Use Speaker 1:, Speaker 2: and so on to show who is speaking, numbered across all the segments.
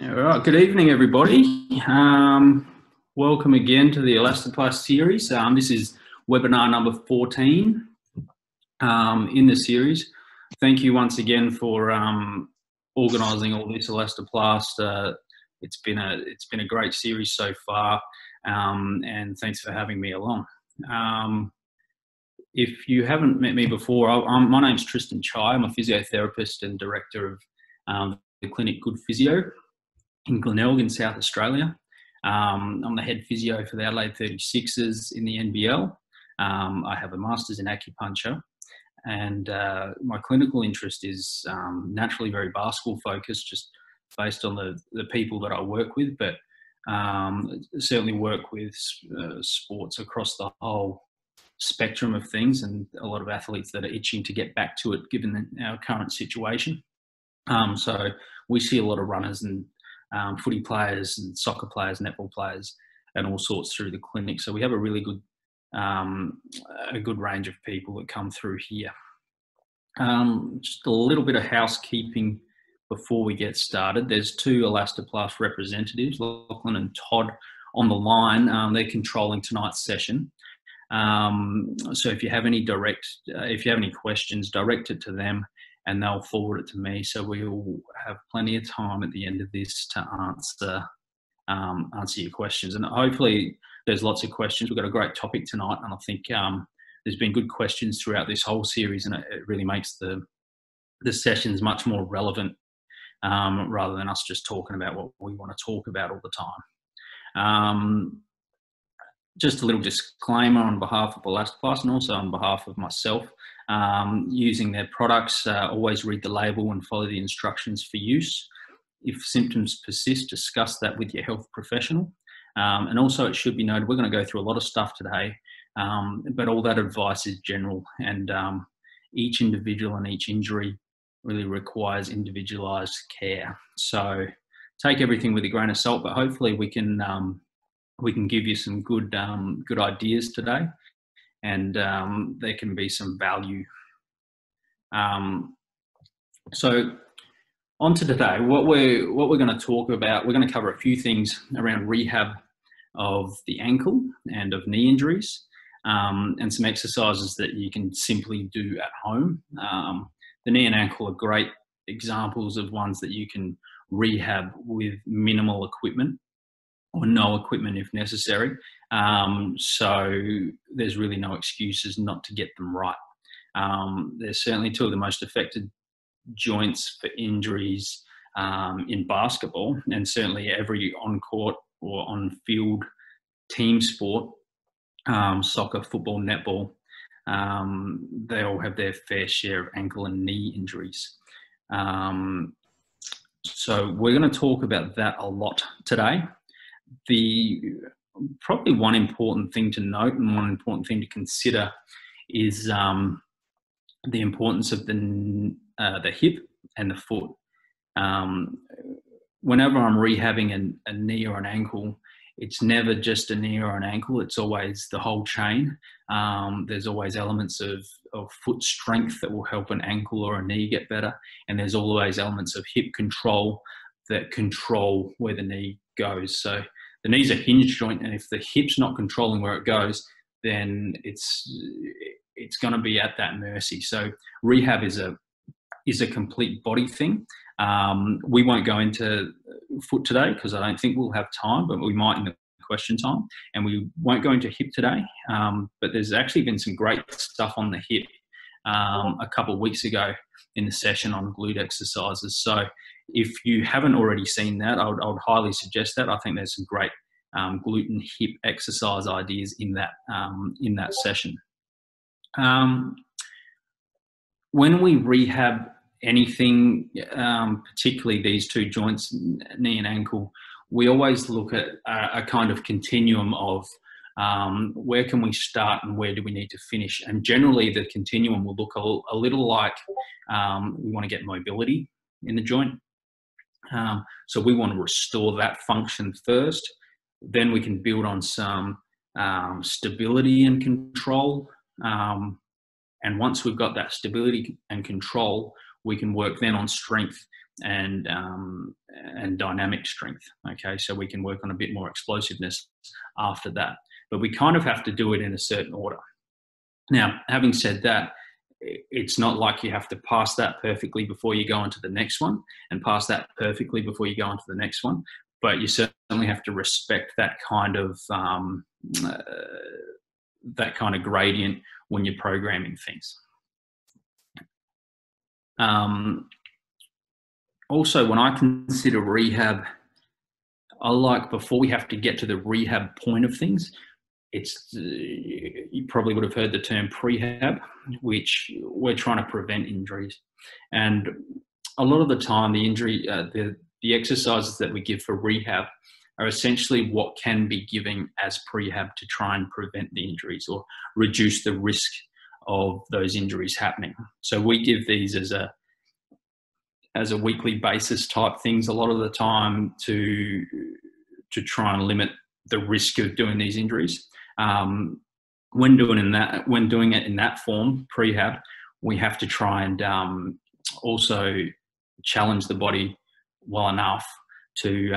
Speaker 1: All right, good evening, everybody. Welcome again to the Elastoplast series. This is webinar number 14 in the series. Thank you once again for organising all this Elastoplast. It's been a great series so far, and thanks for having me along. If you haven't met me before, my name's Tristan Chai. I'm a physiotherapist and director of the clinic Good Physio in Glenelg in South Australia. I'm the head physio for the Adelaide 36ers in the NBL. I have a master's in acupuncture, and my clinical interest is naturally very basketball focused, just based on the people that I work with, but certainly work with sports across the whole spectrum of things, and a lot of athletes that are itching to get back to it given our current situation. So we see a lot of runners and footy players and soccer players, netball players, and all sorts through the clinic. So we have a really good, range of people that come through here. Just a little bit of housekeeping before we get started. There's two Elastoplast representatives, Lachlan and Todd, on the line. They're controlling tonight's session. So if you have any questions, direct it to them, and they'll forward it to me. So we'll have plenty of time at the end of this to answer your questions. And hopefully there's lots of questions. We've got a great topic tonight, and I think there's been good questions throughout this whole series, and it really makes the sessions much more relevant rather than us just talking about what we want to talk about all the time. Just a little disclaimer on behalf of Elastoplast and also on behalf of myself. Using their products, always read the label and follow the instructions for use. If symptoms persist, discuss that with your health professional. And also, it should be noted, we're going to go through a lot of stuff today, but all that advice is general, and each individual and each injury really requires individualized care. So take everything with a grain of salt, but hopefully we can give you some good ideas today, and there can be some value. So on to today, what we're going to talk about, we're going to cover a few things around rehab of the ankle and of knee injuries, and some exercises that you can simply do at home. The knee and ankle are great examples of ones that you can rehab with minimal equipment, or no equipment if necessary. So there's really no excuses not to get them right. They're certainly two of the most affected joints for injuries in basketball, and certainly every on-court or on-field team sport, soccer, football, netball, they all have their fair share of ankle and knee injuries. So we're going to talk about that a lot today. Probably one important thing to note and one important thing to consider is the importance of the hip and the foot. Whenever I'm rehabbing a knee or an ankle, it's never just a knee or an ankle, it's always the whole chain. There's always elements of foot strength that will help an ankle or a knee get better, and there's always elements of hip control that control where the knee goes. So the knee's a hinge joint, and if the hip's not controlling where it goes, then it's going to be at that mercy. So rehab is a complete body thing. We won't go into foot today because I don't think we'll have time, but we might in the question time. And we won't go into hip today, but there's actually been some great stuff on the hip a couple of weeks ago in the session on glute exercises. So if you haven't already seen that, I would highly suggest that. I think there's some great glute and hip exercise ideas in that session. When we rehab anything, particularly these two joints, knee and ankle, we always look at a kind of continuum of where can we start and where do we need to finish. And generally the continuum will look a little like we want to get mobility in the joint. So we want to restore that function first. Then we can build on some stability and control. And once we've got that stability and control, we can work then on strength and dynamic strength. Okay, so we can work on a bit more explosiveness after that, but we kind of have to do it in a certain order. Now, having said that, it's not like you have to pass that perfectly before you go on to the next one, and pass that perfectly before you go on to the next one. But you certainly have to respect that kind of gradient when you're programming things. Also, when I consider rehab, I like, before we have to get to the rehab point of things, you probably would have heard the term prehab, which we're trying to prevent injuries. And a lot of the time, the injury, the exercises that we give for rehab are essentially what can be given as prehab to try and prevent the injuries or reduce the risk of those injuries happening. So we give these as a weekly basis type things a lot of the time to try and limit the risk of doing these injuries. When doing it in that form, prehab, we have to try and also challenge the body well enough to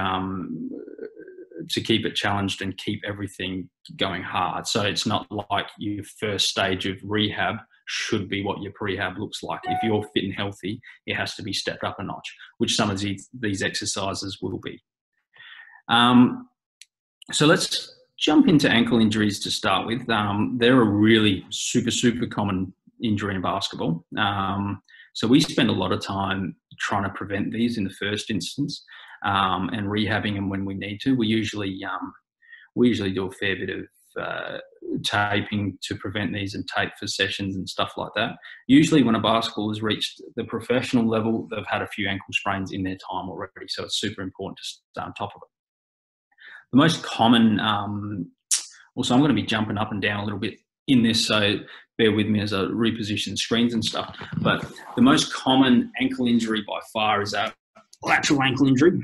Speaker 1: keep it challenged and keep everything going hard. So it's not like your first stage of rehab should be what your prehab looks like. If you're fit and healthy, it has to be stepped up a notch, which some of these exercises will be. So let's jump into ankle injuries to start with. They're a really super common injury in basketball. So we spend a lot of time trying to prevent these in the first instance, and rehabbing them when we need to. We usually do a fair bit of taping to prevent these, and tape for sessions and stuff like that. Usually when a basketball has reached the professional level, they've had a few ankle sprains in their time already, so it's super important to stay on top of it. The most common, also I'm going to be jumping up and down a little bit in this, so bear with me as I reposition screens and stuff, but the most common ankle injury by far is a lateral ankle injury,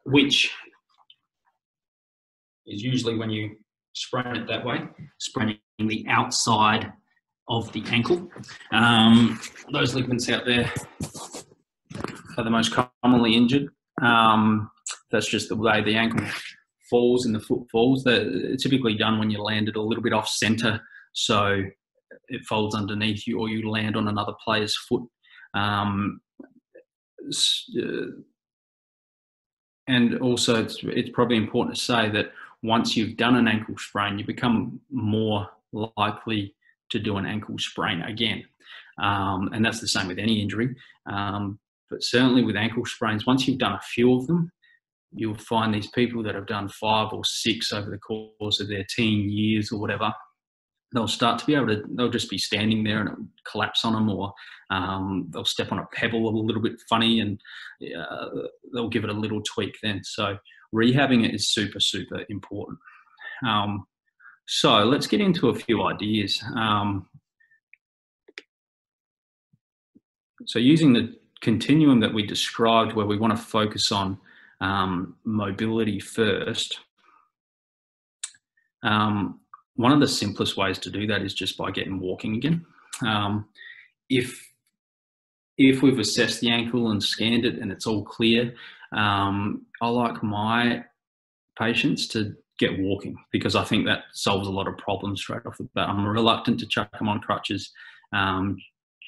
Speaker 1: which is usually when you sprain it that way, spraining the outside of the ankle. Those ligaments out there are the most commonly injured. That's just the way the ankle falls and the foot falls. They're typically done when you landed a little bit off center, so it folds underneath you, or you land on another player's foot. And also, it's probably important to say that once you've done an ankle sprain, you become more likely to do an ankle sprain again. And that's the same with any injury. But certainly with ankle sprains, once you've done a few of them, you'll find these people that have done 5 or 6 over the course of their teen years or whatever, they'll start to be able to, they'll just be standing there and it'll collapse on them, or they'll step on a pebble a little bit funny, and they'll give it a little tweak then. So rehabbing it is super important. So let's get into a few ideas. So using the continuum that we described, where we want to focus on mobility first, one of the simplest ways to do that is just by getting walking again. If we've assessed the ankle and scanned it and it's all clear, I like my patients to get walking, because I think that solves a lot of problems straight off the bat. I'm reluctant to chuck them on crutches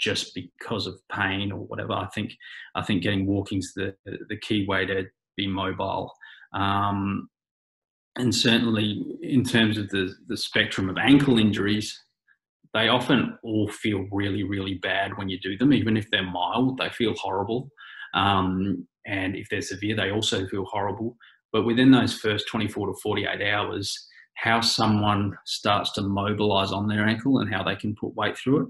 Speaker 1: just because of pain or whatever. I think getting walking's the key way to be mobile. And certainly in terms of the spectrum of ankle injuries, they often all feel really bad when you do them. Even if they're mild, they feel horrible. And if they're severe, they also feel horrible. But within those first 24 to 48 hours, how someone starts to mobilize on their ankle and how they can put weight through it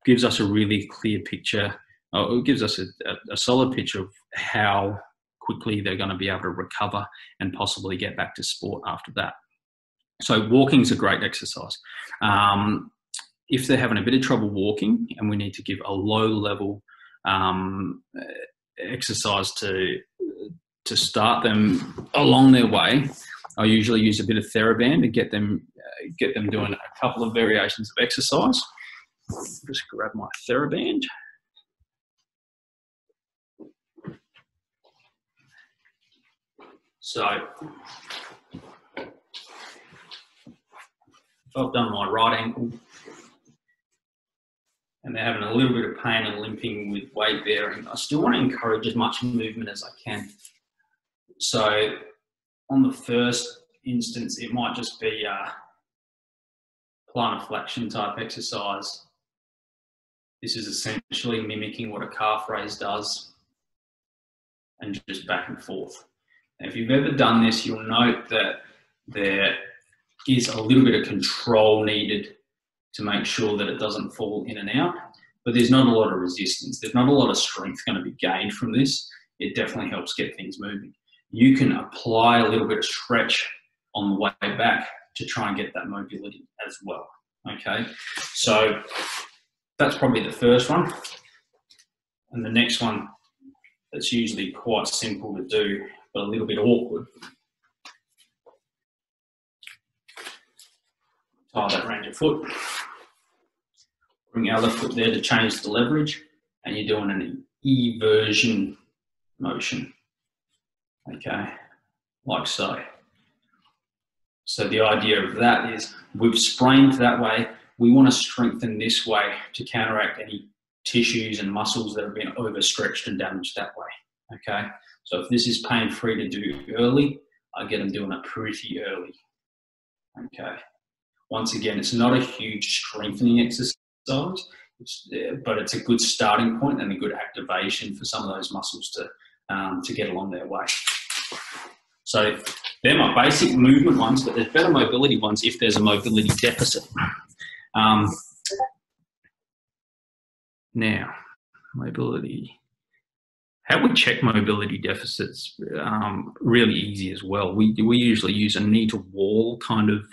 Speaker 1: gives us a really clear picture. It gives us a solid picture of how quickly they're going to be able to recover and possibly get back to sport after that. So walking's a great exercise. If they're having a bit of trouble walking and we need to give a low level exercise to start them along their way, I usually use a bit of TheraBand to get them doing a couple of variations of exercise. Just grab my TheraBand. So if I've done my right ankle and they're having a little bit of pain and limping with weight bearing, I still want to encourage as much movement as I can. So on the first instance, it might just be a plantar flexion type exercise. This is essentially mimicking what a calf raise does and just back and forth. Now, if you've ever done this, you'll note that there is a little bit of control needed to make sure that it doesn't fall in and out, but there's not a lot of resistance. There's not a lot of strength going to be gained from this. It definitely helps get things moving. You can apply a little bit of stretch on the way back to try and get that mobility as well, okay? So that's probably the first one. And the next one that's usually quite simple to do, but a little bit awkward. Tie that around your foot. Bring your other foot there to change the leverage, and you're doing an eversion motion. Okay, like so. So the idea of that is we've sprained that way. We want to strengthen this way to counteract any tissues and muscles that have been overstretched and damaged that way. Okay, so if this is pain-free to do early, I get them doing it pretty early. Okay, once again, it's not a huge strengthening exercise, but it's a good starting point and a good activation for some of those muscles to get along their way. So they're my basic movement ones, but there's better mobility ones if there's a mobility deficit. Now, mobility. How we check mobility deficits, really easy as well. We usually use a knee to wall kind of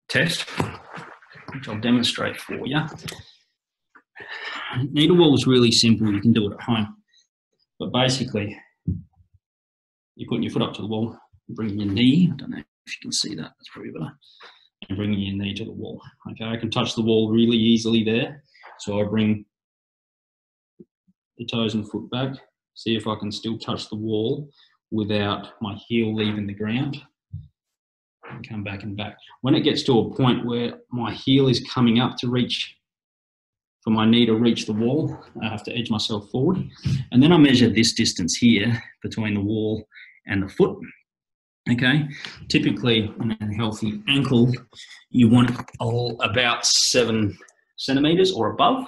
Speaker 1: test, which I'll demonstrate for you. Knee to wall is really simple. You can do it at home. But basically, you're putting your foot up to the wall, bringing your knee, I don't know if you can see that, that's probably better, and bringing your knee to the wall. Okay, I can touch the wall really easily there. So I bring the toes and foot back, see if I can still touch the wall without my heel leaving the ground, and come back and back. When it gets to a point where my heel is coming up to reach, for my knee to reach the wall, I have to edge myself forward. And then I measure this distance here between the wall and the foot. Okay, typically in a healthy ankle, you want about 7 centimeters or above.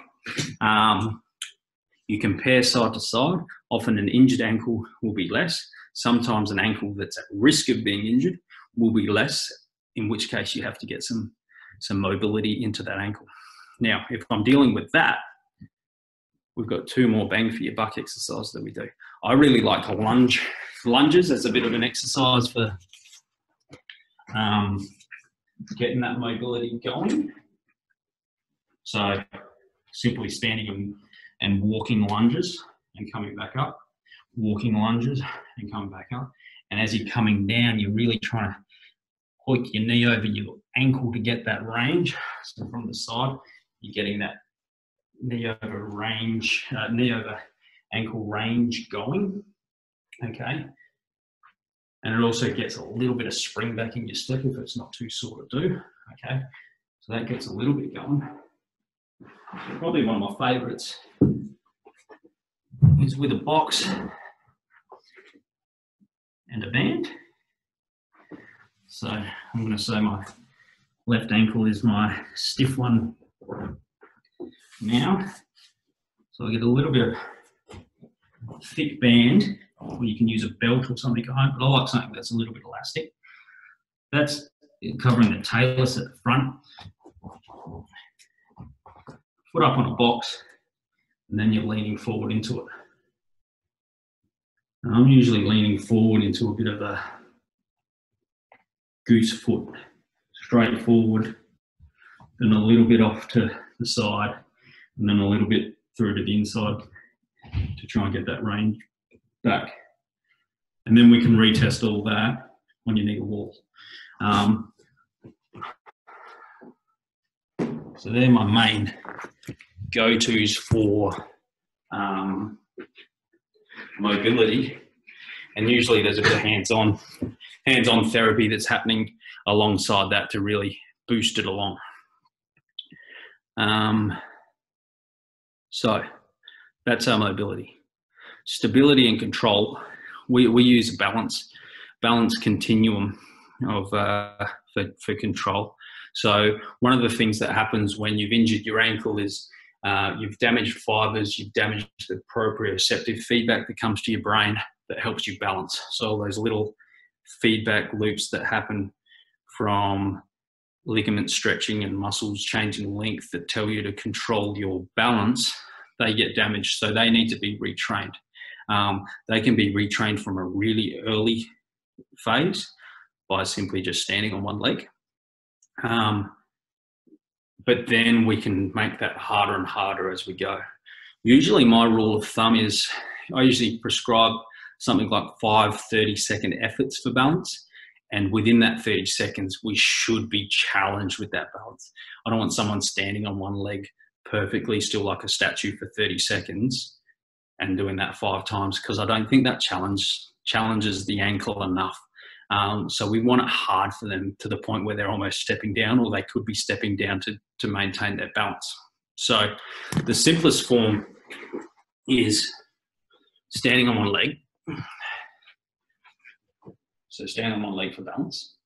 Speaker 1: You compare side to side. Often an injured ankle will be less. Sometimes an ankle that's at risk of being injured will be less, in which case you have to get some mobility into that ankle. Now, if I'm dealing with that, we've got 2 more bang for your buck exercises that we do. I really like to lunges as a bit of an exercise for getting that mobility going. So simply standing and walking lunges and coming back up, walking lunges and coming back up. And as you're coming down, you're really trying to hook your knee over your ankle to get that range. So from the side, you're getting that knee over ankle range going. Okay. And it also gets a little bit of spring back in your step if it's not too sore to do. Okay. So that gets a little bit going. Probably one of my favorites is with a box and a band. So I'm going to say my left ankle is my stiff one now. So I get a little bit of thick band, or you can use a belt or something at home, but I like something that's a little bit elastic. That's covering the talus at the front. Foot up on a box, and then you're leaning forward into it. And I'm usually leaning forward into a bit of a goose foot, straight forward, then a little bit off to the side, and then a little bit through to the inside to try and get that range back. And then we can retest all that when you need a wall. So they're my main go-tos for mobility. And usually there's a bit of hands-on therapy that's happening alongside that to really boost it along. So that's our mobility. Stability and control, we use a balance continuum of for control. So one of the things that happens when you've injured your ankle is you've damaged fibers, you've damaged the proprioceptive feedback that comes to your brain that helps you balance. So all those little feedback loops that happen from ligament stretching and muscles changing length that tell you to control your balance, they get damaged. So they need to be retrained. They can be retrained from a really early phase by simply just standing on one leg. But then we can make that harder and harder as we go. Usually my rule of thumb is I usually prescribe something like 5 30-second efforts for balance. And within that 30 seconds, we should be challenged with that balance. I don't want someone standing on one leg perfectly, still like a statue for 30 seconds and doing that 5 times, because I don't think that challenges the ankle enough. So we want it hard for them to the point where they're almost stepping down, or they could be stepping down to maintain their balance. So the simplest form is standing on one leg. So stand on one leg for balance.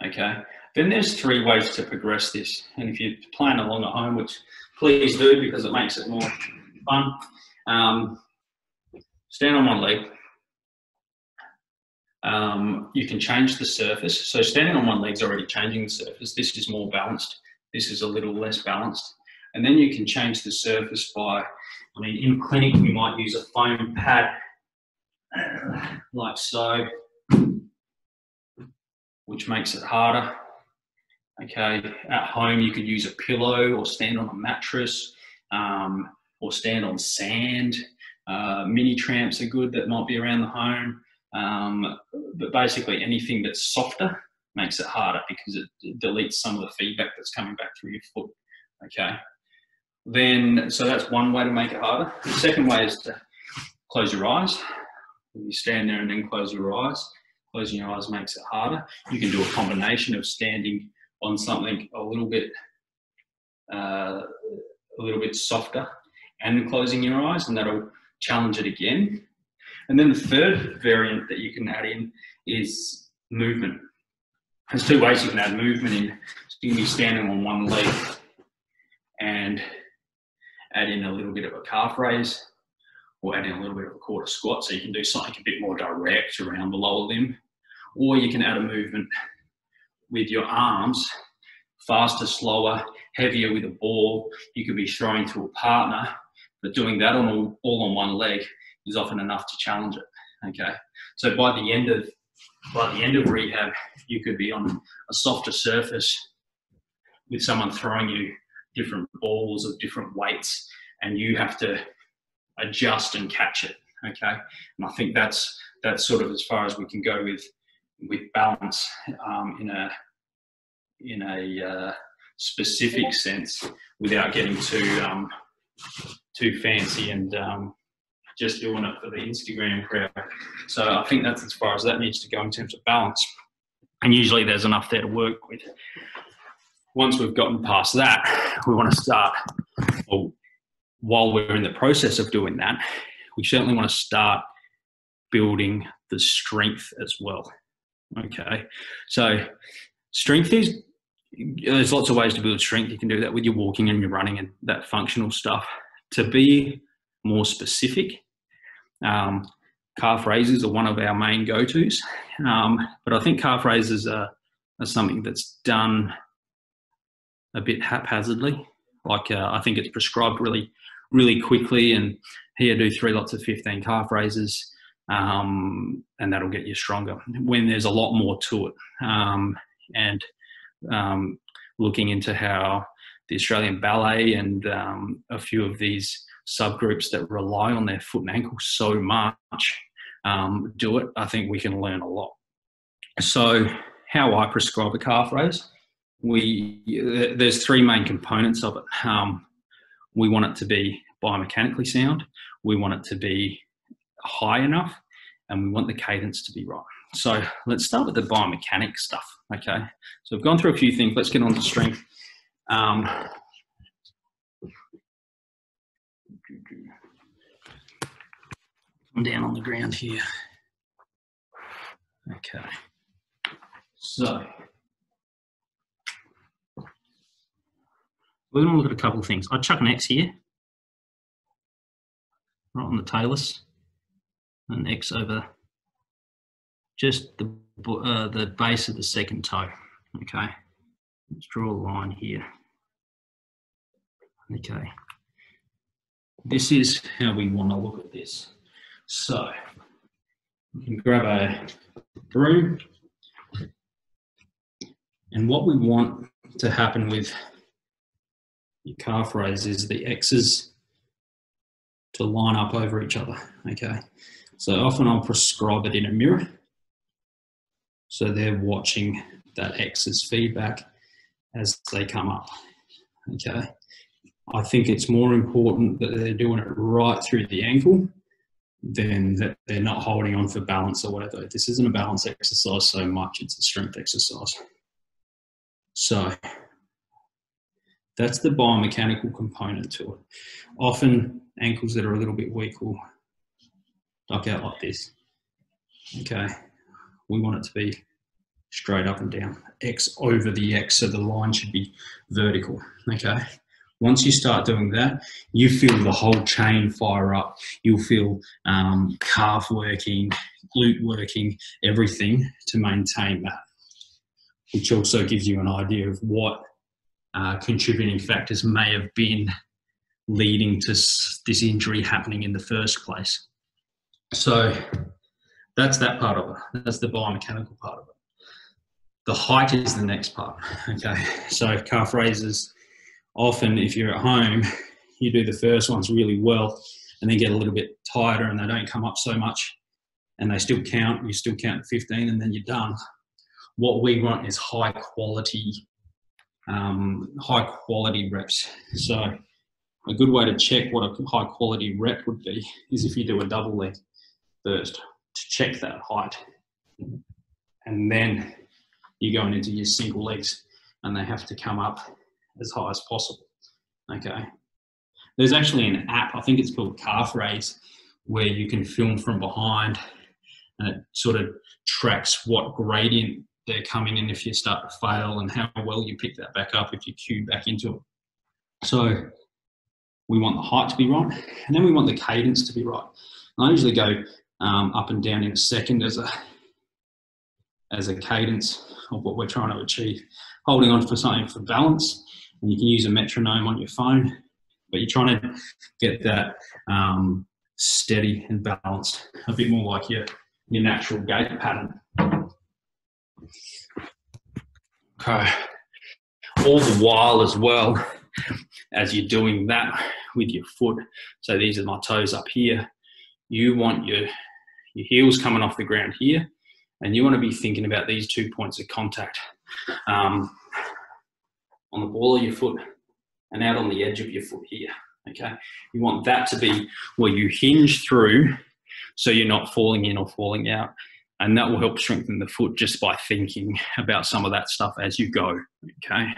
Speaker 1: Okay. Then there's 3 ways to progress this. And if you're playing along at home, which please do because it makes it more fun, stand on one leg. You can change the surface. So standing on one leg is already changing the surface. This is more balanced. This is a little less balanced. And then you can change the surface by, I mean, in clinic, we might use a foam pad like so, which makes it harder. Okay, at home, you could use a pillow or stand on a mattress or stand on sand. Mini tramps are good that might be around the home. But basically anything that's softer makes it harder because it deletes some of the feedback that's coming back through your foot. Okay, then so that's one way to make it harder. The second way is to close your eyes. You stand there and then close your eyes. Closing your eyes makes it harder. You can do a combination of standing on something a little bit softer and closing your eyes, and that'll challenge it again. And then the third variant that you can add in is movement. There's 2 ways you can add movement in. So you can be standing on one leg and add in a little bit of a calf raise, or add in a little bit of a quarter squat, so you can do something a bit more direct around the lower limb. Or you can add a movement with your arms, faster, slower, heavier with a ball. You could be throwing to a partner, but doing that all on one leg is often enough to challenge it. Okay, so by the end of rehab, you could be on a softer surface with someone throwing you different balls of different weights, and you have to adjust and catch it. Okay, and I think that's sort of as far as we can go with balance in a specific sense, without getting too fancy and just doing it for the Instagram crowd. So I think that's as far as that needs to go in terms of balance. And usually there's enough there to work with. Once we've gotten past that, we want to start, or while we're in the process of doing that, we certainly want to start building the strength as well. Okay, so strength is, there's lots of ways to build strength. You can do that with your walking and your running and that functional stuff. To be more specific, calf raises are one of our main go-tos, but I think calf raises are something that's done a bit haphazardly. Like I think it's prescribed really quickly, and here, do 3 lots of 15 calf raises, and that'll get you stronger, when there's a lot more to it. And looking into how the Australian Ballet and a few of these subgroups that rely on their foot and ankle so much do it, I think we can learn a lot. So how I prescribe a calf raise, there's 3 main components of it. We want it to be biomechanically sound, we want it to be high enough, and we want the cadence to be right. So let's start with the biomechanic stuff, okay? So I've gone through a few things. Let's get on to strength. Come down on the ground here. Okay. So we're going to look at a couple of things. I chuck an X here, right on the talus, an X over just the base of the second toe. Okay, let's draw a line here. Okay, this is how we want to look at this. So you can grab a broom, and what we want to happen with your calf raise is the X's to line up over each other. Okay, so often I'll prescribe it in a mirror, so they're watching that X's feedback as they come up. Okay, I think it's more important that they're doing it right through the ankle than that they're not holding on for balance or whatever. This isn't a balance exercise so much, it's a strength exercise. So that's the biomechanical component to it. Often ankles that are a little bit weak will duck out like this. Okay, we want it to be straight up and down, X over the X, so the line should be vertical. Okay, once you start doing that, you feel the whole chain fire up. You'll feel calf working, glute working, everything to maintain that, which also gives you an idea of what contributing factors may have been leading to this injury happening in the first place. So that's that part of it. That's the biomechanical part of it. The height is the next part. Okay, so calf raises, often if you're at home, you do the first ones really well and then get a little bit tighter and they don't come up so much and they still count. You still count 15 and then you're done. What we want is high quality reps. So a good way to check what a high quality rep would be is if you do a double leg first to check that height, and then you're going into your single legs and they have to come up as high as possible. Okay, there's actually an app, I think it's called Calf Raise, where you can film from behind and it sort of tracks what gradient they're coming in if you start to fail and how well you pick that back up if you cue back into it. So we want the height to be right, and then we want the cadence to be right. And I usually go up and down in a second as a cadence of what we're trying to achieve. Holding on for something for balance, and you can use a metronome on your phone, but you're trying to get that steady and balanced, a bit more like your natural gait pattern. Okay. All the while as well, as you're doing that with your foot, so these are my toes up here, you want your heels coming off the ground here, and you want to be thinking about these 2 points of contact on the ball of your foot and out on the edge of your foot here. Okay, you want that to be where you hinge through so you're not falling in or falling out, and that will help strengthen the foot just by thinking about some of that stuff as you go. Okay,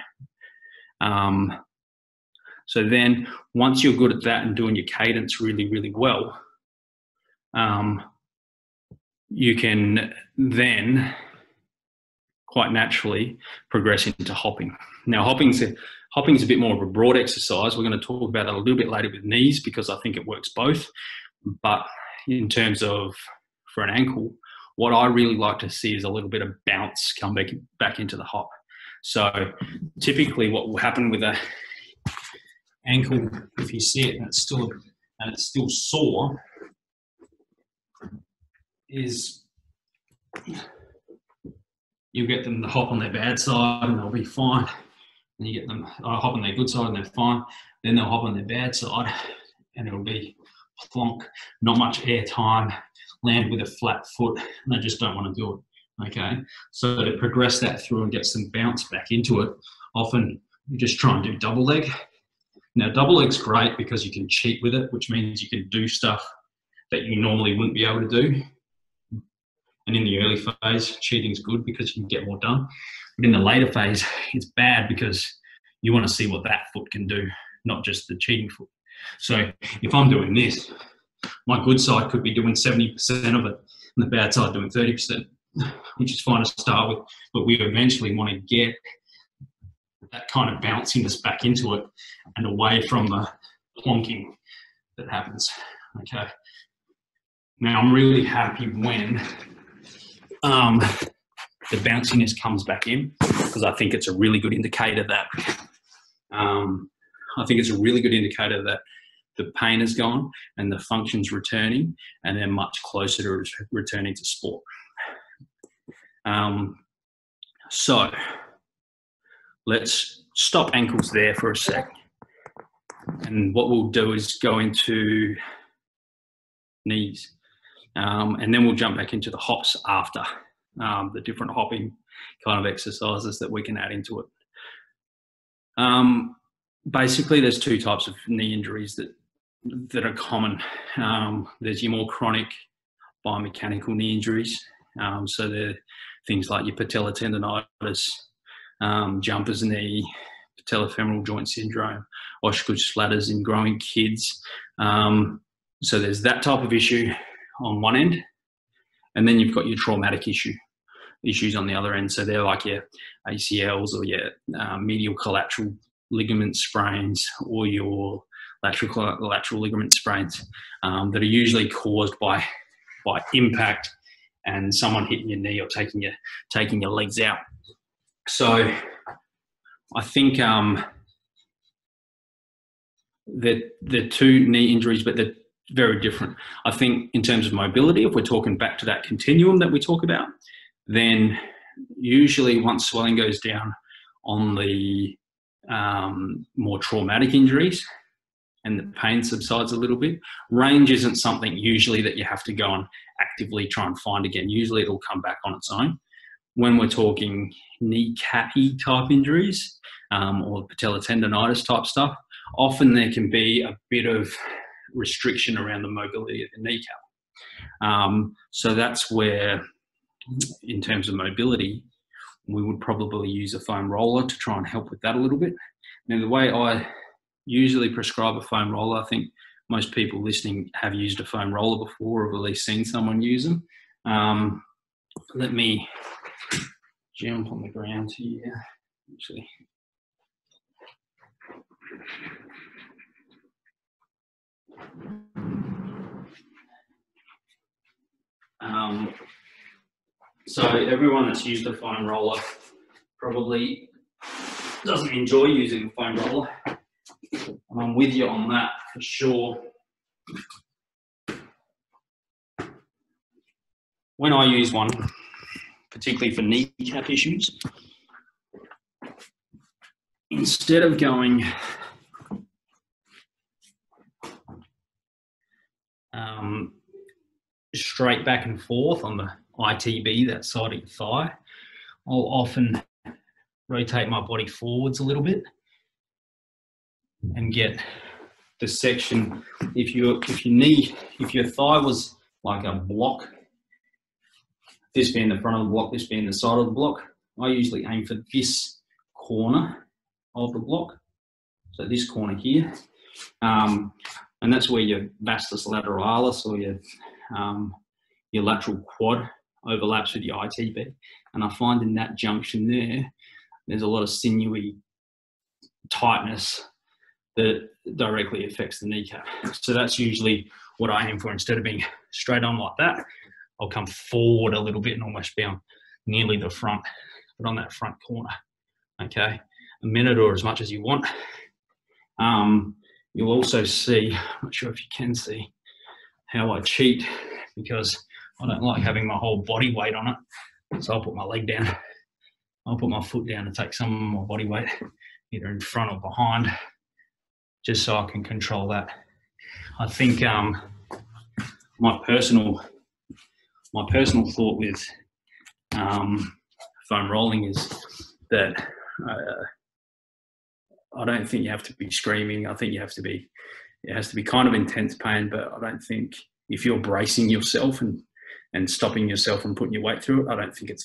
Speaker 1: so then once you're good at that and doing your cadence really, really well, you can then quite naturally progress into hopping. Now, hopping's a bit more of a broad exercise. We're going to talk about it a little bit later with knees because I think it works both. But in terms of for an ankle, what I really like to see is a little bit of bounce come back into the hop. So typically what will happen with an ankle, if you see it and it's still sore, is you get them to hop on their bad side and they'll be fine. And you get them hop on their good side and they're fine. Then they'll hop on their bad side and it'll be plonk, not much air time, land with a flat foot, and they just don't want to do it. Okay, so to progress that through and get some bounce back into it, often you just try and do double leg. Now, double leg's great because you can cheat with it, which means you can do stuff that you normally wouldn't be able to do. And in the early phase, cheating's good because you can get more done. But in the later phase, it's bad because you want to see what that foot can do, not just the cheating foot. So if I'm doing this, my good side could be doing 70% of it, and the bad side doing 30%, which is fine to start with. But we eventually want to get that kind of bounciness back into it and away from the plonking that happens. Okay. Now I'm really happy when the bounciness comes back in, because I think it's a really good indicator that the pain is gone and the function's returning, and they're much closer to returning to sport. So let's stop ankles there for a sec. And what we'll do is go into knees. And then we'll jump back into the hops after, the different hopping kind of exercises that we can add into it. Basically, there's two types of knee injuries that are common. There's your more chronic biomechanical knee injuries. So they're things like your patella tendonitis, jumper's knee, patellofemoral joint syndrome, Osgood-Schlatters in growing kids. So there's that type of issue on one end, and then you've got your traumatic issues on the other end. So they're like your ACLs or your medial collateral ligament sprains or your lateral ligament sprains that are usually caused by impact and someone hitting your knee or taking your legs out. So I think they're two knee injuries, but they're very different. I think in terms of mobility, if we're talking back to that continuum that we talk about, then usually once swelling goes down on the more traumatic injuries and the pain subsides a little bit, range isn't something usually that you have to go and actively try and find again. Usually it'll come back on its own. When we're talking kneecappy type injuries or patella tendonitis type stuff, often there can be a bit of restriction around the mobility of the kneecap. So that's where, in terms of mobility, we would probably use a foam roller to try and help with that a little bit. Now, the way I usually prescribe a foam roller, I think most people listening have used a foam roller before, or at least seen someone use them. Let me jump on the ground here, actually. So everyone that's used a foam roller probably doesn't enjoy using a foam roller. And I'm with you on that for sure. When I use one, particularly for kneecap issues, instead of going straight back and forth on the ITB, that side of your thigh, I'll often rotate my body forwards a little bit and get the section. If your thigh was like a block, this being the front of the block, this being the side of the block, I usually aim for this corner of the block. So this corner here. And that's where your vastus lateralis or your lateral quad overlaps with your ITB. And I find in that junction there's a lot of sinewy tightness that directly affects the kneecap. So that's usually what I aim for. Instead of being straight on like that, I'll come forward a little bit and almost be on nearly the front, but on that front corner. Okay, a minute or as much as you want. You'll also see, I'm not sure if you can see, how I cheat, because I don't like having my whole body weight on it. So I'll put my leg down. I'll put my foot down and take some of my body weight, either in front or behind, just so I can control that. I think my personal thought with foam rolling is that I don't think you have to be screaming. I think it has to be kind of intense pain, but I don't think if you're bracing yourself and and stopping yourself from putting your weight through it, I don't think it's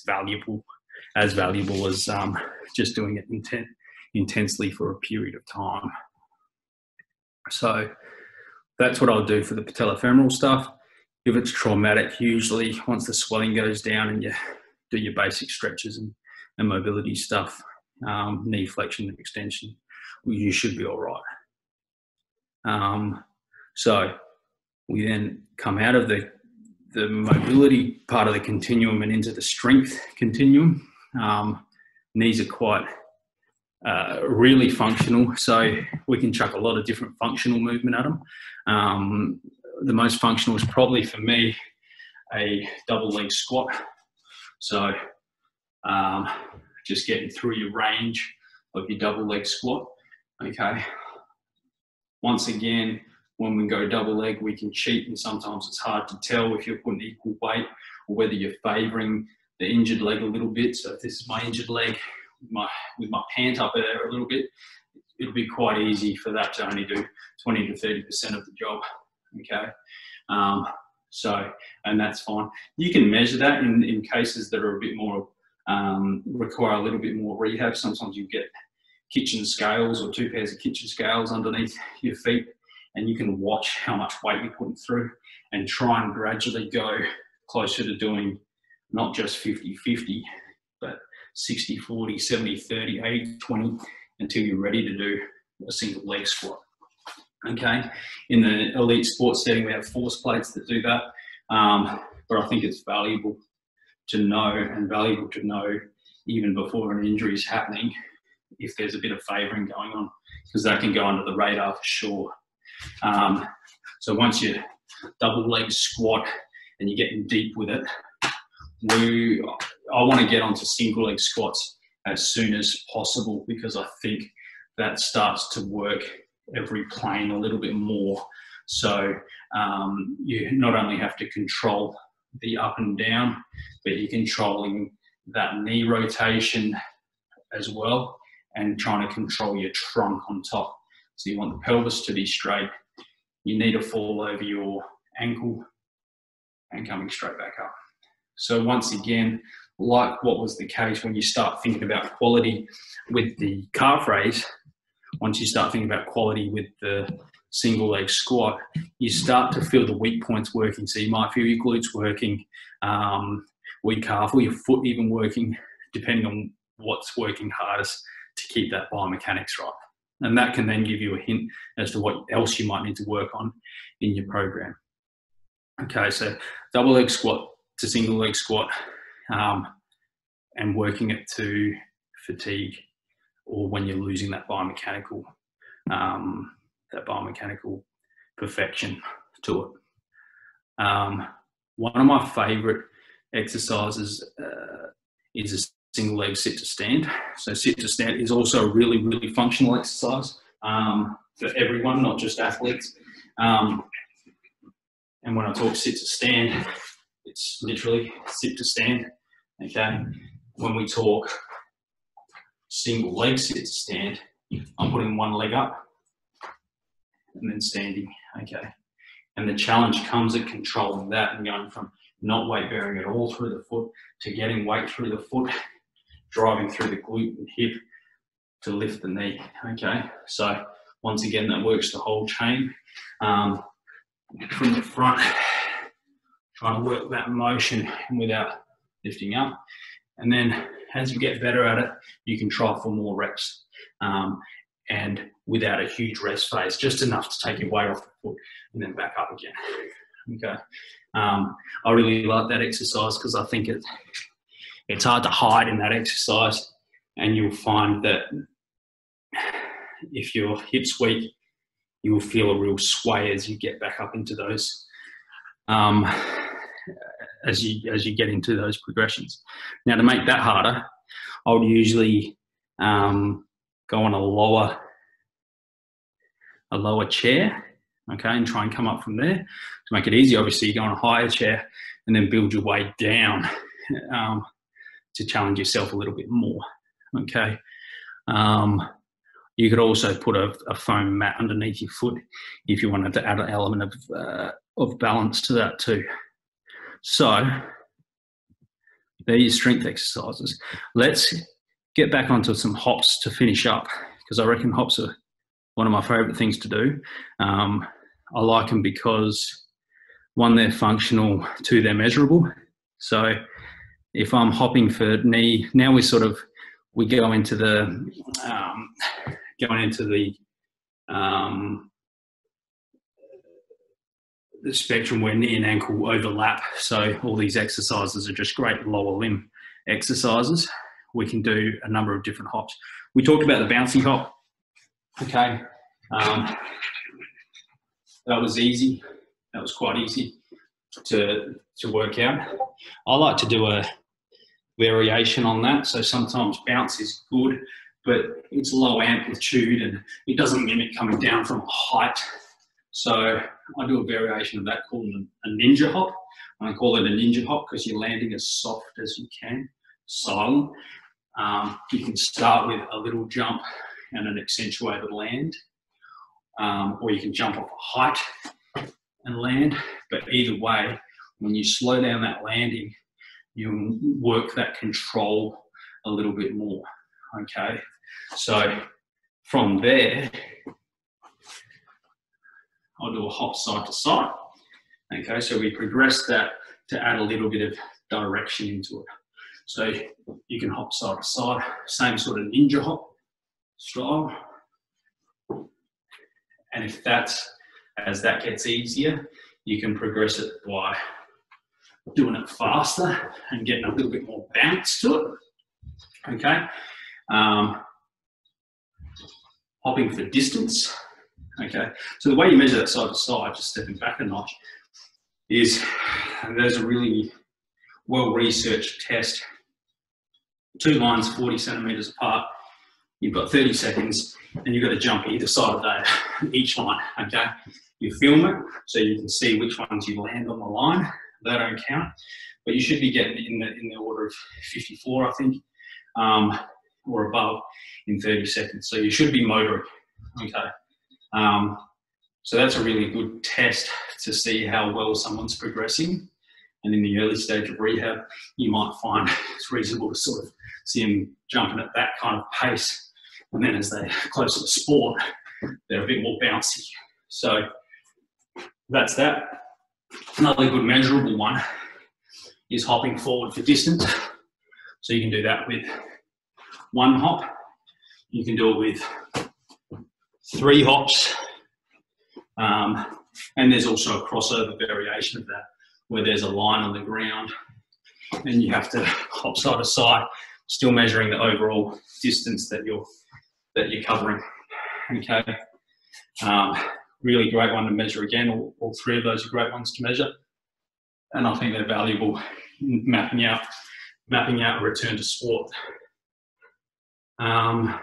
Speaker 1: as valuable as just doing it intensely for a period of time. So that's what I'll do for the patellofemoral stuff. If it's traumatic, usually once the swelling goes down and you do your basic stretches and mobility stuff, knee flexion and extension, you should be all right. So we then come out of the mobility part of the continuum and into the strength continuum. Knees are quite really functional, so we can chuck a lot of different functional movement at them. The most functional is probably for me a double leg squat. So just getting through your range of your double leg squat. Okay. Once again, when we go double leg, we can cheat, and sometimes it's hard to tell if you're putting equal weight or whether you're favouring the injured leg a little bit. So if this is my injured leg with my pant up there a little bit, it'll be quite easy for that to only do 20 to 30% of the job. Okay. And that's fine. You can measure that in cases that are a bit more, require a little bit more rehab. Sometimes you get kitchen scales or 2 pairs of kitchen scales underneath your feet, and you can watch how much weight you're putting through and try and gradually go closer to doing not just 50-50, but 60-40, 70-30, 80-20, until you're ready to do a single leg squat. Okay, in the elite sports setting, we have force plates that do that, but I think it's valuable to know even before an injury is happening if there's a bit of favouring going on, because that can go under the radar for sure. So once you double leg squat and you're getting deep with it, I want to get onto single leg squats as soon as possible, because I think that starts to work every plane a little bit more. So you not only have to control the up and down, but you're controlling that knee rotation as well, and trying to control your trunk on top. So you want the pelvis to be straight. You need to fall over your ankle and coming straight back up. So once again, like what was the case when you start thinking about quality with the calf raise, once you start thinking about quality with the single leg squat, you start to feel the weak points working. So you might feel your glutes working, weak calf, or your foot even working, depending on what's working hardest to keep that biomechanics right. And that can then give you a hint as to what else you might need to work on in your program. Okay, so double leg squat to single leg squat, and working it to fatigue, or when you're losing that biomechanical perfection to it. One of my favourite exercises is a single leg sit to stand. So sit to stand is also a really, really functional exercise for everyone, not just athletes. And when I talk sit to stand, it's literally sit to stand. Okay. When we talk single leg sit to stand, I'm putting one leg up and then standing. Okay. And the challenge comes at controlling that and going from not weight bearing at all through the foot to getting weight through the foot, driving through the glute and hip to lift the knee. Okay. So once again, that works the whole chain. From the front, trying to work that motion without lifting up. And then as you get better at it, you can try for more reps and without a huge rest phase, just enough to take your weight off the foot and then back up again. Okay. I really like that exercise because I think it's hard to hide in that exercise, and you'll find that if your hip's weak, you will feel a real sway as you get back up into those, as you get into those progressions. Now, to make that harder, I would usually go on a lower chair, okay, and try and come up from there. To make it easy, obviously, you go on a higher chair and then build your way down to challenge yourself a little bit more, okay. You could also put a foam mat underneath your foot if you wanted to add an element of balance to that too. So they're your strength exercises. Let's get back onto some hops to finish up, because I reckon hops are one of my favourite things to do. I like them because, one, they're functional, two, they're measurable. So if I'm hopping for knee, now we go into the the spectrum where knee and ankle overlap. So all these exercises are just great lower limb exercises. We can do a number of different hops. We talked about the bouncy hop. Okay, that was easy. That was quite easy to work out. I like to do a variation on that. So sometimes bounce is good, but it's low amplitude and it doesn't mimic coming down from a height. So I do a variation of that called a ninja hop. I call it a ninja hop because you're landing as soft as you can, silent. You can start with a little jump and an accentuated land, or you can jump off a height and land. But either way, when you slow down that landing, you work that control a little bit more, okay? So from there, I'll do a hop side to side, okay? So we progress that to add a little bit of direction into it. So you can hop side to side, same sort of ninja hop style. And if as that gets easier, you can progress it by doing it faster and getting a little bit more bounce to it, okay? Hopping for distance, okay? So the way you measure that side to side, just stepping back a notch, is there's a really well-researched test. 2 lines 40 centimetres apart, you've got 30 seconds, and you've got to jump either side of that, each line, okay? You film it so you can see which ones you land on the line. They don't count, but you should be getting in the order of 54, I think, or above in 30 seconds. So you should be motoring, okay? So that's a really good test to see how well someone's progressing. And in the early stage of rehab, you might find it's reasonable to sort of see them jumping at that kind of pace. And then as they closer to sport, they're a bit more bouncy. So that's that. Another good measurable one is hopping forward for distance. So you can do that with 1 hop. You can do it with 3 hops. And there's also a crossover variation of that, where there's a line on the ground and you have to hop side to side, still measuring the overall distance that you're covering, okay? Really great one to measure again. All 3 of those are great ones to measure. And I think they're valuable in mapping out a return to sport. The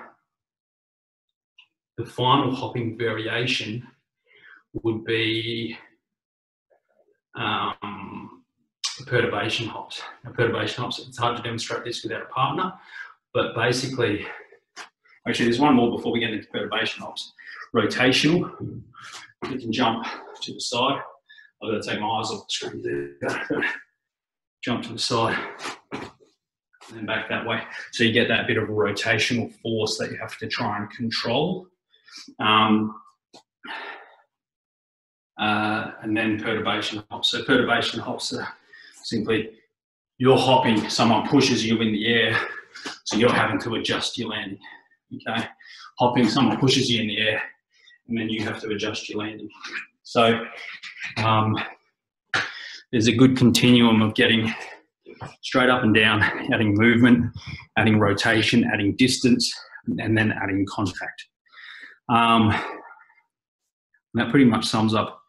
Speaker 1: final hopping variation would be perturbation hops. Now, perturbation hops, it's hard to demonstrate this without a partner, but basically, actually there's one more before we get into perturbation hops. Rotational, you can jump to the side. I've got to take my eyes off the screen there. Jump to the side and then back that way. So you get that bit of a rotational force that you have to try and control. And then perturbation hops. So perturbation hops are simply you're hopping, someone pushes you in the air, so you're having to adjust your landing, okay? Hopping, someone pushes you in the air, and then you have to adjust your landing. So there's a good continuum of getting straight up and down, adding movement, adding rotation, adding distance, and then adding contact. That pretty much sums up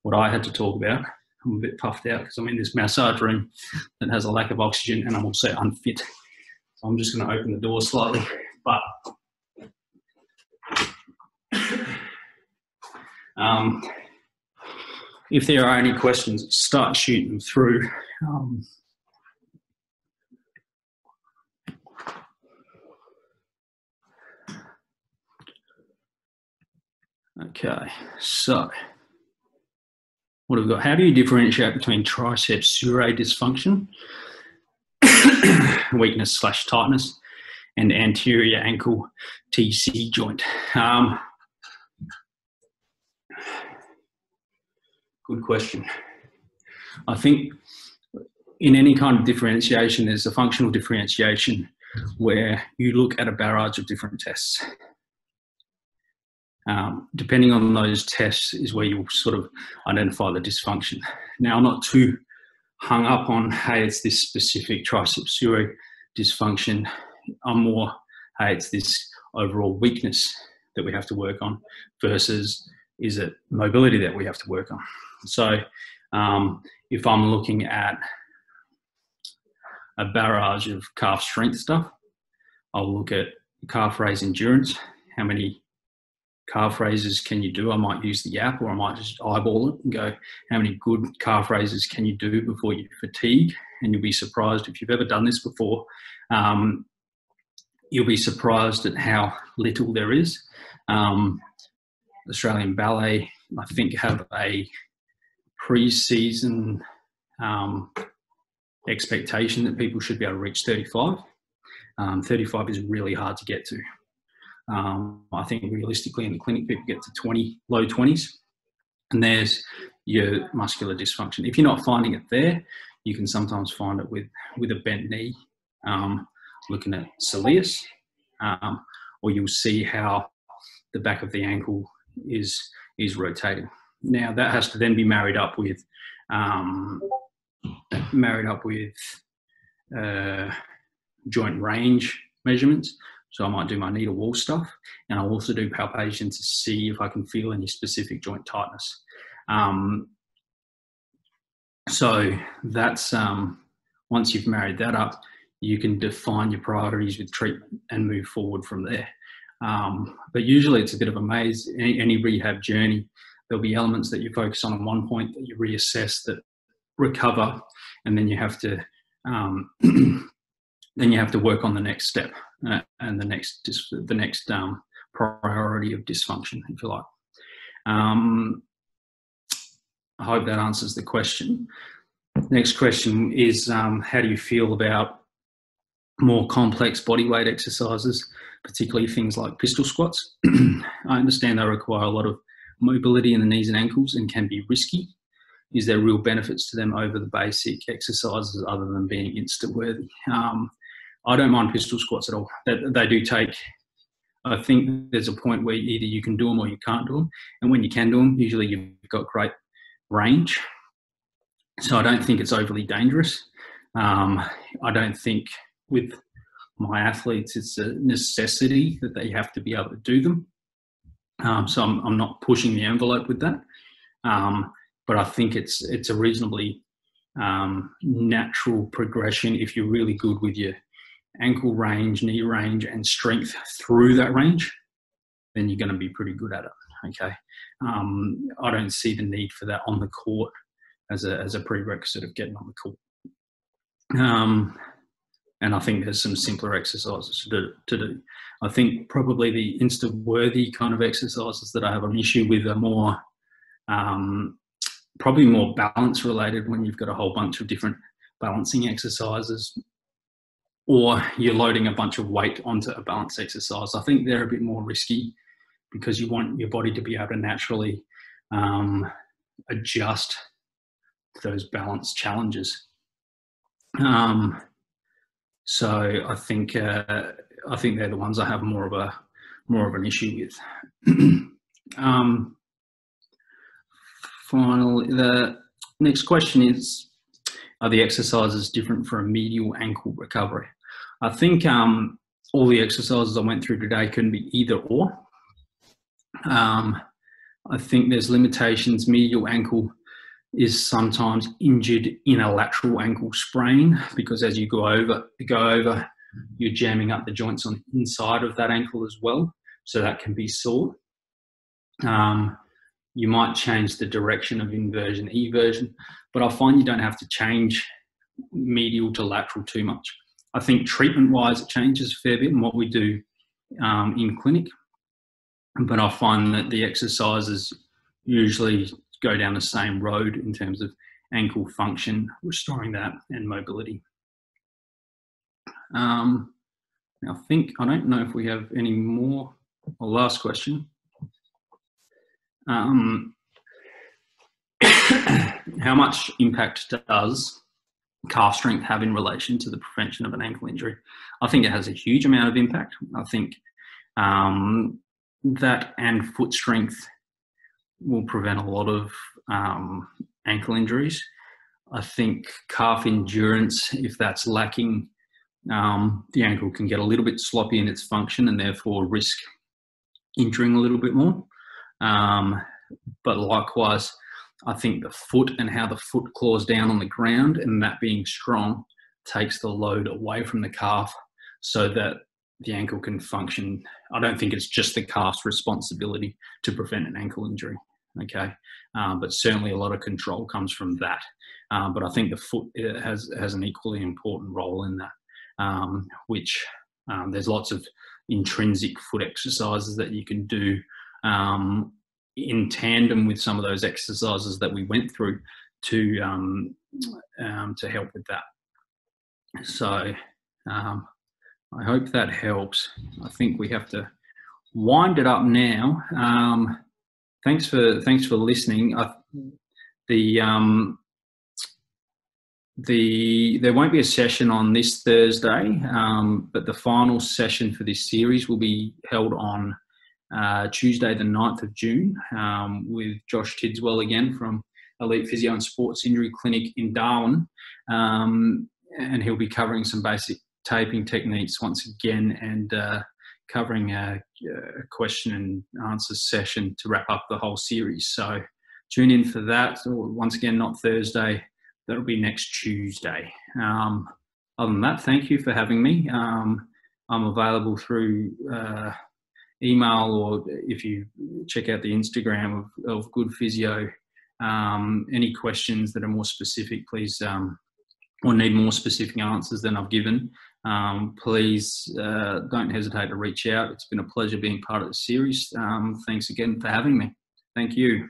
Speaker 1: what I had to talk about. I'm a bit puffed out because I'm in this massage room that has a lack of oxygen and I'm also unfit. So I'm just going to open the door slightly. But if there are any questions, start shooting them through. Okay, so what have we got? How do you differentiate between triceps surae dysfunction, weakness / tightness, and anterior ankle TC joint? Good question. I think in any kind of differentiation, there's a functional differentiation where you look at a barrage of different tests. Depending on those tests is where you'll sort of identify the dysfunction. Now, I'm not too hung up on, hey, it's this specific triceps surae dysfunction. I'm more, hey, it's this overall weakness that we have to work on versus is it mobility that we have to work on. So if I'm looking at a barrage of calf strength stuff, I'll look at calf raise endurance. How many calf raises can you do? I might use the app, or I might just eyeball it and go, how many good calf raises can you do before you fatigue? And you'll be surprised, if you've ever done this before, you'll be surprised at how little there is. Australian Ballet, I think, have a pre-season expectation that people should be able to reach 35. 35 is really hard to get to. I think realistically in the clinic, people get to 20, low 20s, and there's your muscular dysfunction. If you're not finding it there, you can sometimes find it with a bent knee, looking at soleus, or you'll see how the back of the ankle is rotating. Now that has to then be married up with joint range measurements. So I might do my knee to wall stuff, and I'll also do palpation to see if I can feel any specific joint tightness. So that's, once you've married that up, you can define your priorities with treatment and move forward from there. But usually it's a bit of a maze. Any rehab journey, there'll be elements that you focus on at one point that you reassess, that recover, and then you have to work on the next step and the next priority of dysfunction, if you like. I hope that answers the question. Next question is, how do you feel about more complex bodyweight exercises, particularly things like pistol squats? I understand they require a lot of mobility in the knees and ankles and can be risky. Is there real benefits to them over the basic exercises other than being Insta-worthy? I don't mind pistol squats at all. They do take, I think there's a point where either you can do them or you can't do them. And when you can do them, usually you've got great range. So I don't think it's overly dangerous. I don't think with my athletes, it's a necessity that they have to be able to do them. So I'm not pushing the envelope with that. But I think it's a reasonably natural progression. If you're really good with your ankle range, knee range, and strength through that range, then you're going to be pretty good at it. Okay. I don't see the need for that on the court as a prerequisite of getting on the court. And I think there's some simpler exercises to do. I think probably the Insta-worthy kind of exercises that I have an issue with are more, probably more balance related, when you've got a whole bunch of different balancing exercises, or you're loading a bunch of weight onto a balance exercise. I think they're a bit more risky because you want your body to be able to naturally adjust to those balance challenges. So I think they're the ones I have more of an issue with. Finally, the next question is, are the exercises different for a medial ankle recovery? I think all the exercises I went through today can be either or. I think there's limitations. Medial ankle is sometimes injured in a lateral ankle sprain, because as you go over, you're jamming up the joints on the inside of that ankle as well. So that can be sore. You might change the direction of inversion, eversion, but I find you don't have to change medial to lateral too much. I think treatment-wise, it changes a fair bit in what we do in clinic, but I find that the exercises usually go down the same road in terms of ankle function, restoring that, and mobility. I don't know if we have any more. Last question. How much impact does calf strength have in relation to the prevention of an ankle injury? I think it has a huge amount of impact. I think that and foot strength will prevent a lot of ankle injuries. I think calf endurance, if that's lacking, the ankle can get a little bit sloppy in its function and therefore risk injuring a little bit more. But likewise, I think the foot and how the foot claws down on the ground, and that being strong, takes the load away from the calf so that the ankle can function. I don't think it's just the calf's responsibility to prevent an ankle injury, okay? But certainly a lot of control comes from that. But I think the foot has an equally important role in that, which there's lots of intrinsic foot exercises that you can do in tandem with some of those exercises that we went through to help with that. So I hope that helps. I think we have to wind it up now. Thanks for listening. There won't be a session on this Thursday, but the final session for this series will be held on Tuesday the 9th of June with Josh Tidswell again from Elite Physio and Sports Injury Clinic in Darwin, and he'll be covering some basic taping techniques once again, and covering a question and answer session to wrap up the whole series. So tune in for that. Once again, not Thursday, that'll be next Tuesday. Other than that, thank you for having me. I'm available through email, or if you check out the Instagram of Good Physio, any questions that are more specific, please, or need more specific answers than I've given, please don't hesitate to reach out. It's been a pleasure being part of the series. Thanks again for having me. Thank you.